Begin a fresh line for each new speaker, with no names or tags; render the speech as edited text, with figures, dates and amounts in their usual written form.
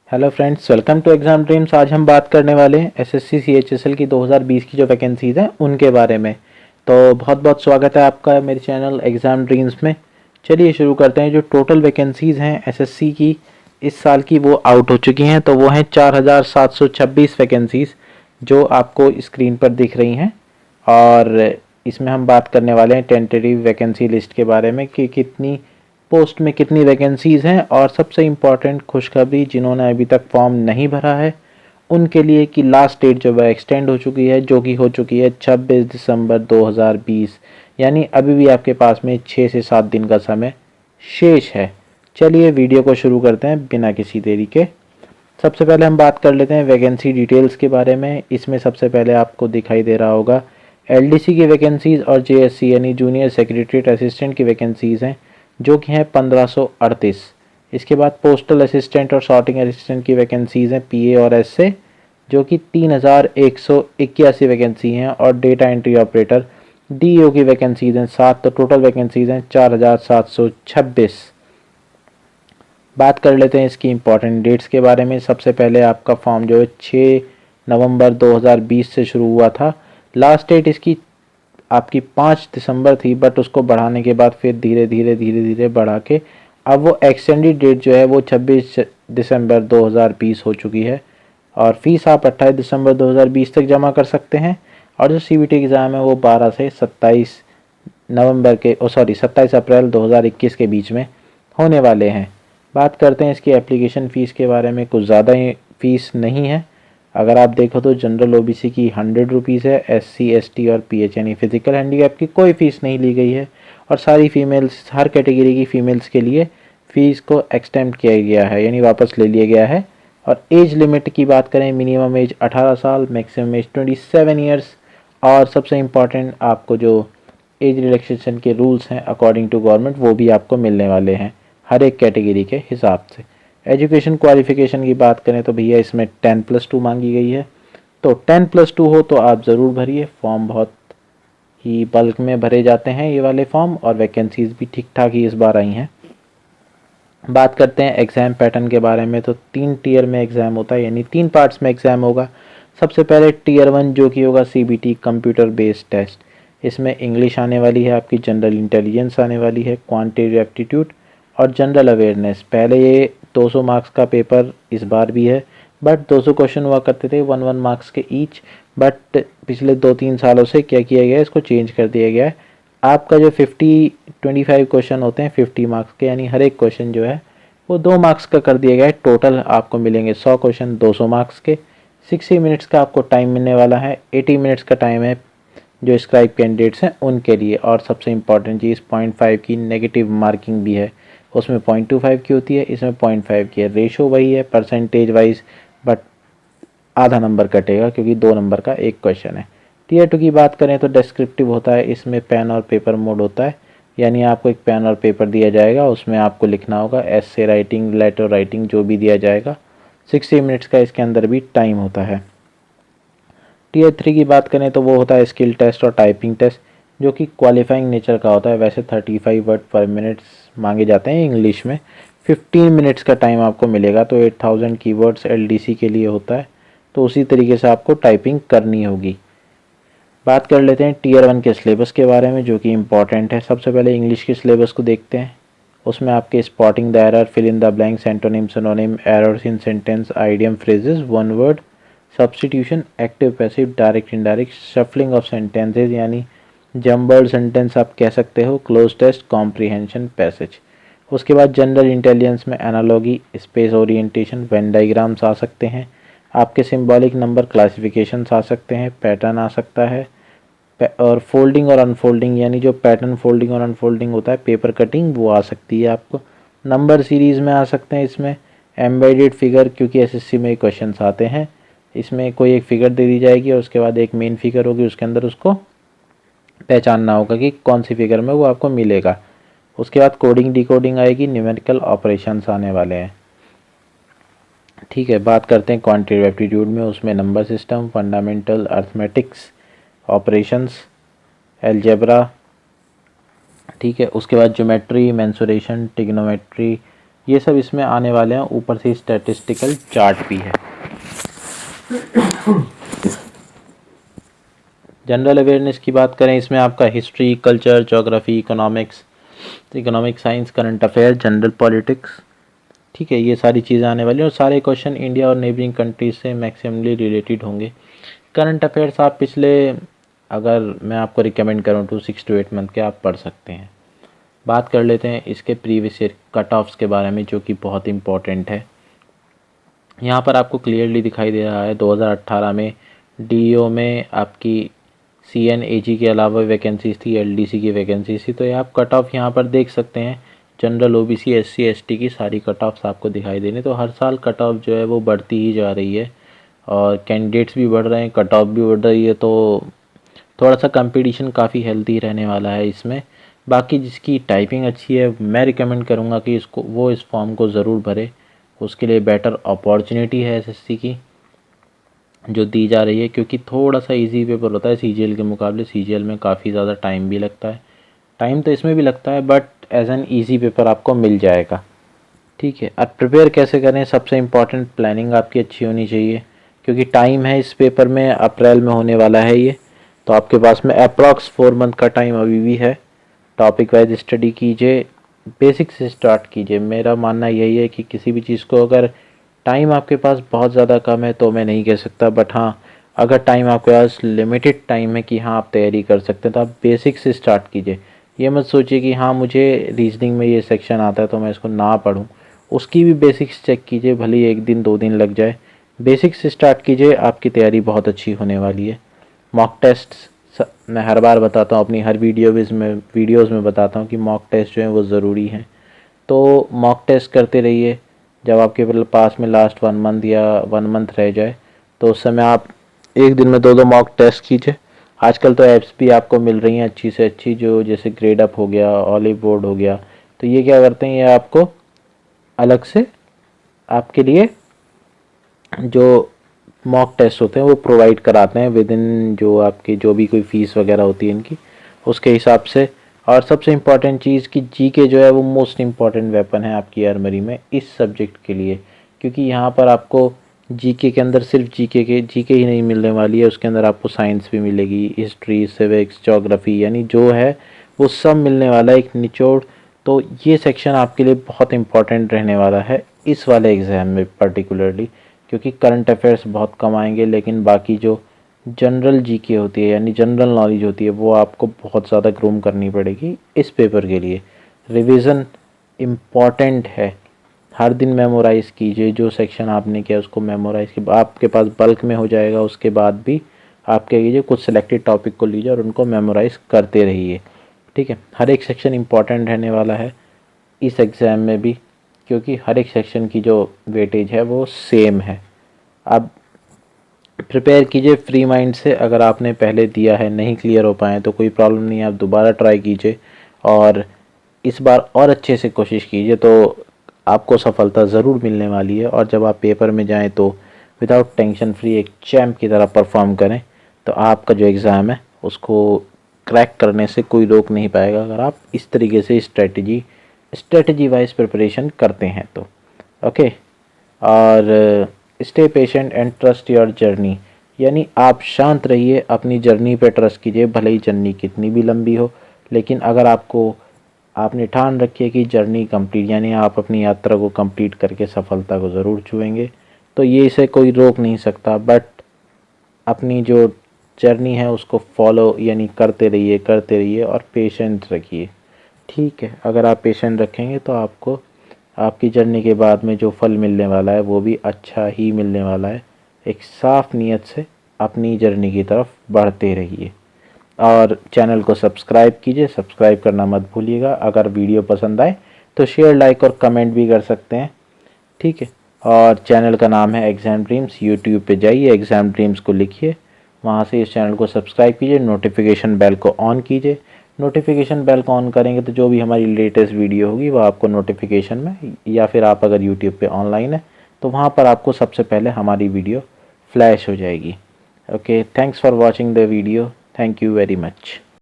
Hello friends, welcome to exam dreams. आज हम बात करने वाले हैं एसएससी सीएचएसएल की 2020 की जो वैकेंसीज़ हैं उनके बारे में। तो बहुत बहुत स्वागत है आपका मेरे चैनल एग्ज़ाम ड्रीम्स में। चलिए शुरू करते हैं। जो टोटल वैकेंसीज़ हैं एसएससी की इस साल की वो आउट हो चुकी हैं, तो वो हैं 4726 वैकेंसीज़ जो आपको स्क्रीन पर दिख रही हैं। और इसमें हम बात करने वाले हैं टेंटेटिव वैकेंसी लिस्ट के बारे में कि कितनी पोस्ट में कितनी वैकेंसीज़ हैं, और सबसे इम्पॉर्टेंट खुशखबरी जिन्होंने अभी तक फॉर्म नहीं भरा है उनके लिए कि लास्ट डेट जो है एक्सटेंड हो चुकी है, जो कि हो चुकी है 26 दिसंबर 2020। यानी अभी भी आपके पास में 6 से 7 दिन का समय शेष है। चलिए वीडियो को शुरू करते हैं बिना किसी देरी के। सबसे पहले हम बात कर लेते हैं वैकेंसी डिटेल्स के बारे में। इसमें सबसे पहले आपको दिखाई दे रहा होगा एलडीसी की वैकेंसीज़ और जेएससी यानी जूनियर सेक्रेटरीट असिस्टेंट की वैकेंसीज़ हैं जो कि हैं 1538। इसके बाद पोस्टल असिस्टेंट और सॉर्टिंग असिस्टेंट की वैकेंसीज़ हैं पीए और एसए जो कि 3181 वैकेंसी हैं, और डेटा एंट्री ऑपरेटर डीओ की वैकेंसीज़ हैं 7। तो टोटल वैकेंसीज़ हैं 4726। बात कर लेते हैं इसकी इम्पॉर्टेंट डेट्स के बारे में। सबसे पहले आपका फॉर्म जो है 6 नवंबर 2020 से शुरू हुआ था। लास्ट डेट इसकी आपकी 5 दिसंबर थी, बट उसको बढ़ाने के बाद फिर धीरे धीरे बढ़ा के अब वो एक्सटेंडेड डेट जो है वो 26 दिसंबर 2020 हो चुकी है। और फीस आप 28 दिसंबर 2020 तक जमा कर सकते हैं। और जो सीबीटी एग्ज़ाम है वो 12 से 27 नवंबर के 27 अप्रैल 2021 के बीच में होने वाले हैं। बात करते हैं इसकी एप्लीकेशन फ़ीस के बारे में। कुछ ज़्यादा ही फ़ीस नहीं है। अगर आप देखो तो जनरल ओबीसी की 100 रुपीज़ है, एससी एसटी और पीएच यानी फिजिकल हैंडीकैप की कोई फ़ीस नहीं ली गई है। और सारी फीमेल्स, हर कैटेगरी की फ़ीमेल्स के लिए फ़ीस को एक्सटेंड किया गया है यानी वापस ले लिया गया है। और एज लिमिट की बात करें, मिनिमम एज 18 साल, मैक्सिमम एज 27 ईयर्स। और सबसे इम्पॉर्टेंट आपको जो एज रिलैक्सेशन के रूल्स हैं अकॉर्डिंग टू गवर्नमेंट वो भी आपको मिलने वाले हैं हर एक कैटेगरी के हिसाब से। एजुकेशन क्वालिफिकेशन की बात करें तो भैया इसमें 10+2 मांगी गई है। तो 10+2 हो तो आप ज़रूर भरिए। फॉर्म बहुत ही बल्क में भरे जाते हैं ये वाले फॉर्म, और वैकेंसीज़ भी ठीक ठाक ही इस बार आई हैं। बात करते हैं एग्ज़ाम पैटर्न के बारे में। तो 3 टीयर में एग्ज़ाम होता है यानी 3 पार्ट्स में एग्ज़ाम होगा। सबसे पहले टीयर 1 जो कि होगा सीबीटी कंप्यूटर बेस्ड टेस्ट। इसमें इंग्लिश आने वाली है, आपकी जनरल इंटेलिजेंस आने वाली है, क्वांटिटेटिव एप्टीट्यूड और जनरल अवेयरनेस। पहले ये 200 मार्क्स का पेपर इस बार भी है, बट 200 क्वेश्चन हुआ करते थे 1 मार्क्स के ईच। बट पिछले 2-3 सालों से क्या किया गया है, इसको चेंज कर दिया गया है। आपका जो 25 क्वेश्चन होते हैं 50 मार्क्स के, यानी हर एक क्वेश्चन जो है वो 2 मार्क्स का कर दिया गया है। टोटल आपको मिलेंगे 100 क्वेश्चन 200 मार्क्स के। 60 मिनट्स का आपको टाइम मिलने वाला है। 80 मिनट्स का टाइम है जो स्क्राइब कैंडिडेट्स हैं उनके लिए। और सबसे इम्पॉर्टेंट चीज़ 0.5 की नेगेटिव मार्किंग भी है। उसमें 0.25 की होती है, इसमें 0.5 की है। रेशो वही है परसेंटेज वाइज, बट आधा नंबर कटेगा क्योंकि 2 नंबर का एक क्वेश्चन है। टीयर 2 की बात करें तो डिस्क्रिप्टिव होता है। इसमें पेन और पेपर मोड होता है, यानी आपको एक पेन और पेपर दिया जाएगा, उसमें आपको लिखना होगा एसे राइटिंग, लेटर राइटिंग, जो भी दिया जाएगा। 60 मिनट्स का इसके अंदर भी टाइम होता है। टीयर 3 की बात करें तो वो होता है स्किल टेस्ट और टाइपिंग टेस्ट, जो कि क्वालिफाइंग नेचर का होता है। वैसे 35 वर्ड पर मिनट मांगे जाते हैं इंग्लिश में। 15 मिनट्स का टाइम आपको मिलेगा। तो 8000 कीवर्ड्स एलडीसी के लिए होता है, तो उसी तरीके से आपको टाइपिंग करनी होगी। बात कर लेते हैं टीयर 1 के सिलेबस के बारे में, जो कि इम्पॉर्टेंट है। सबसे पहले इंग्लिश के सिलेबस को देखते हैं। उसमें आपके spotting the error, fill in the blanks, antonym, synonym, errors in sentence, idiom, phrases, one word, substitution, active passive, direct indirect, shuffling of sentences यानी जम्बल्ड सेंटेंस आप कह सकते हो, क्लोज टेस्ट, कॉम्प्रीहेंशन, पैसेज। उसके बाद जनरल इंटेलिजेंस में analogy, space orientation, Venn diagrams आ सकते हैं। आपके सिंबॉलिक नंबर क्लासिफिकेशंस आ सकते हैं, पैटर्न आ सकता है, और फोल्डिंग और अनफोल्डिंग यानी जो पैटर्न फोल्डिंग और अनफोल्डिंग होता है, पेपर कटिंग, वो आ सकती है आपको। नंबर सीरीज़ में आ सकते हैं इसमें। एम्बेडेड फिगर, क्योंकि एसएससी में क्वेश्चंस आते हैं। इसमें कोई एक फिगर दे दी जाएगी और उसके बाद एक मेन फिगर होगी, उसके अंदर उसको पहचानना होगा कि कौन सी फिगर में वो आपको मिलेगा। उसके बाद कोडिंग डिकोडिंग आएगी, न्यूमेरिकल ऑपरेशंस आने वाले हैं। ठीक है, बात करते हैं क्वांटिटेटिव एप्टीट्यूड में। उसमें number system, fundamental arithmetics, operations, algebra. ठीक है, उसके बाद ज्योमेट्री, मेंसुरेशन, ट्रिग्नोमेट्री, ये सब इसमें आने वाले हैं। ऊपर से स्टैटिस्टिकल चार्ट भी है। जनरल अवेयरनेस की बात करें, इसमें आपका history, culture, geography, economic science, current affair, general politics, ठीक है, ये सारी चीज़ें आने वाली हैं। और सारे क्वेश्चन इंडिया और नेबरिंग कंट्रीज से मैक्सिममली रिलेटेड होंगे। करंट अफेयर्स आप पिछले, अगर मैं आपको रिकमेंड करूँ तो 6 to 8 मंथ के आप पढ़ सकते हैं। बात कर लेते हैं इसके प्रीवियस ईयर कट ऑफ्स के बारे में, जो कि बहुत इंपॉर्टेंट है। यहाँ पर आपको क्लियरली दिखाई दे रहा है 2018 में डीओ में आपकी CNAG के अलावा वैकेंसीज थी, LDC की वैकेंसीज थी। तो ये आप कट ऑफ यहाँ पर देख सकते हैं। जनरल, OBC, SC, ST की सारी कट ऑफ्स आपको दिखाई दे रही। तो हर साल कट ऑफ जो है वो बढ़ती ही जा रही है और कैंडिडेट्स भी बढ़ रहे हैं, कट ऑफ भी बढ़ रही है। तो थोड़ा सा कंपटीशन काफ़ी हेल्दी रहने वाला है इसमें। बाकी जिसकी टाइपिंग अच्छी है, मैं रिकमेंड करूँगा कि इस फॉर्म को ज़रूर भरे। उसके लिए बेटर अपॉर्चुनिटी है SSC की जो दी जा रही है, क्योंकि थोड़ा सा इजी पेपर होता है CGL के मुकाबले। CGL में काफ़ी ज़्यादा टाइम भी लगता है, टाइम तो इसमें भी लगता है, but as an easy paper आपको मिल जाएगा, ठीक है। अब प्रिपेयर कैसे करें, सबसे इम्पॉर्टेंट प्लानिंग आपकी अच्छी होनी चाहिए, क्योंकि टाइम है इस पेपर में, अप्रैल में होने वाला है ये। तो आपके पास में अप्रॉक्स 4 मंथ का टाइम अभी भी है। टॉपिक वाइज स्टडी कीजिए, बेसिक से स्टार्ट कीजिए। मेरा मानना यही है कि किसी भी चीज़ को, अगर टाइम आपके पास बहुत ज़्यादा कम है तो मैं नहीं कह सकता, बट हाँ, अगर टाइम आपके पास लिमिटेड टाइम है कि हाँ आप तैयारी कर सकते हैं, तो आप बेसिक से स्टार्ट कीजिए। ये मत सोचिए कि हाँ मुझे रीजनिंग में ये सेक्शन आता है तो मैं इसको ना पढूं। उसकी भी बेसिक्स चेक कीजिए, भले ही 1 दिन 2 दिन लग जाए। बेसिक से स्टार्ट कीजिए, आपकी तैयारी बहुत अच्छी होने वाली है। मॉक टेस्ट मैं हर बार बताता हूँ, अपनी हर वीडियोज़ में बताता हूँ कि मॉक टेस्ट जो है वो ज़रूरी हैं। तो मॉक टेस्ट करते रहिए। जब आपके पास में लास्ट 1 मंथ या 1 मंथ रह जाए तो उस समय आप 1 दिन में 2 मॉक टेस्ट कीजिए। आजकल तो ऐप्स भी आपको मिल रही हैं अच्छी से अच्छी, जो जैसे ग्रेडअप हो गया, ऑलिव बोर्ड हो गया। तो ये क्या करते हैं, ये आपको अलग से आपके लिए जो मॉक टेस्ट होते हैं वो प्रोवाइड कराते हैं विद इन जो आपकी जो भी कोई फ़ीस वगैरह होती है इनकी, उसके हिसाब से। और सबसे इम्पॉर्टेंट चीज़ कि जीके जो है वो मोस्ट इम्पॉर्टेंट वेपन है आपकी आर्मरी में इस सब्जेक्ट के लिए, क्योंकि यहाँ पर आपको जीके के अंदर सिर्फ जीके ही नहीं मिलने वाली है, उसके अंदर आपको साइंस भी मिलेगी, हिस्ट्री, सिविक्स, ज्योग्राफी, यानी जो है वो सब मिलने वाला है, एक निचोड़। तो ये सेक्शन आपके लिए बहुत इम्पॉर्टेंट रहने वाला है इस वाले एग्ज़ाम में पर्टिकुलरली, क्योंकि करंट अफेयर्स बहुत कम आएंगे, लेकिन बाकी जो जनरल जीके होती है यानी जनरल नॉलेज होती है वो आपको बहुत ज़्यादा ग्रूम करनी पड़ेगी इस पेपर के लिए। रिवीजन इम्पॉर्टेंट है, हर दिन मेमोराइज़ कीजिए। जो सेक्शन आपने किया उसको मेमोराइज़ की, आपके पास बल्क में हो जाएगा। उसके बाद भी आप क्या कीजिए, कुछ सिलेक्टेड टॉपिक को लीजिए और उनको मेमोराइज़ करते रहिए, ठीक है। हर एक सेक्शन इम्पॉर्टेंट रहने वाला है इस एग्ज़ाम में भी, क्योंकि हर एक सेक्शन की जो वेटेज है वो सेम है। अब प्रिपेयर कीजिए फ्री माइंड से। अगर आपने पहले दिया है, नहीं क्लियर हो पाए तो कोई प्रॉब्लम नहीं है, आप दोबारा ट्राई कीजिए और इस बार और अच्छे से कोशिश कीजिए, तो आपको सफलता ज़रूर मिलने वाली है। और जब आप पेपर में जाएं तो विदाउट टेंशन फ्री एक चैम्प की तरह परफॉर्म करें, तो आपका जो एग्ज़ाम है उसको क्रैक करने से कोई रोक नहीं पाएगा, अगर आप इस तरीके से स्ट्रेटजी वाइज प्रिपरेशन करते हैं तो। ओके, और stay patient and trust your journey, यानी आप शांत रहिए, अपनी जर्नी पे ट्रस्ट कीजिए, भले ही जर्नी कितनी भी लंबी हो, लेकिन अगर आपने ठान रखी है कि जर्नी कंप्लीट, यानी आप अपनी यात्रा को कंप्लीट करके सफलता को ज़रूर छुएंगे, तो ये इसे कोई रोक नहीं सकता। बट अपनी जो जर्नी है उसको फॉलो यानी करते रहिए और पेशेंट रखिए, ठीक है। अगर आप पेशेंट रखेंगे तो आपको आपकी जर्नी के बाद में जो फल मिलने वाला है वो भी अच्छा ही मिलने वाला है। एक साफ नीयत से अपनी जर्नी की तरफ बढ़ते रहिए और चैनल को सब्सक्राइब कीजिए, सब्सक्राइब करना मत भूलिएगा। अगर वीडियो पसंद आए तो शेयर, लाइक और कमेंट भी कर सकते हैं, ठीक है। और चैनल का नाम है एग्ज़ाम ड्रीम्स। यूट्यूब पे जाइए, एग्ज़ाम ड्रीम्स को लिखिए, वहाँ से इस चैनल को सब्सक्राइब कीजिए, नोटिफिकेशन बेल को ऑन कीजिए। नोटिफिकेशन बेल को ऑन करेंगे तो जो भी हमारी लेटेस्ट वीडियो होगी वो आपको नोटिफिकेशन में, या फिर आप अगर यूट्यूब पे ऑनलाइन है तो वहाँ पर आपको सबसे पहले हमारी वीडियो फ्लैश हो जाएगी। Okay, thanks for watching the video, thank you very much.